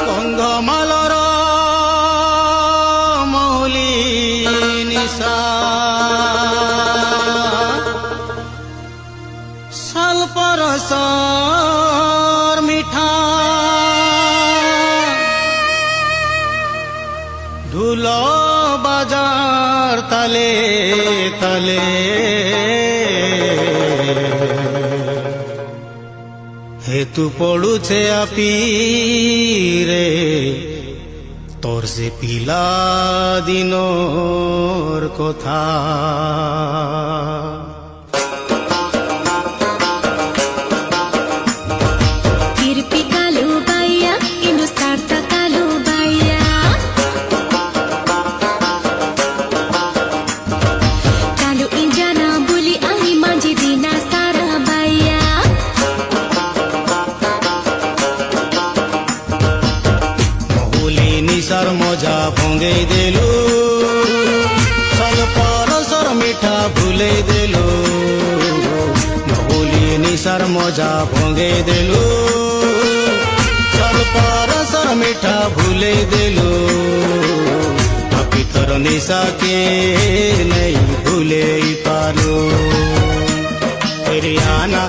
কন্ধমালর মৌলি নিশা সালপরসর মিঠা ঢুল বাজার তালে তালে হেতু পড়ুছে আপিরে তোর সে পিলা দিনর কথা নিশার মজা ভঙ্গে দেলু সালপরসর মিঠা ভুলে দেলু মহুলি নিশার মজা ভঙ্গে দেলু সালপরসর মিঠা ভুলে দেলু ভিতর নিশাকে নেই ভুলে পারু ফেরিয়ানা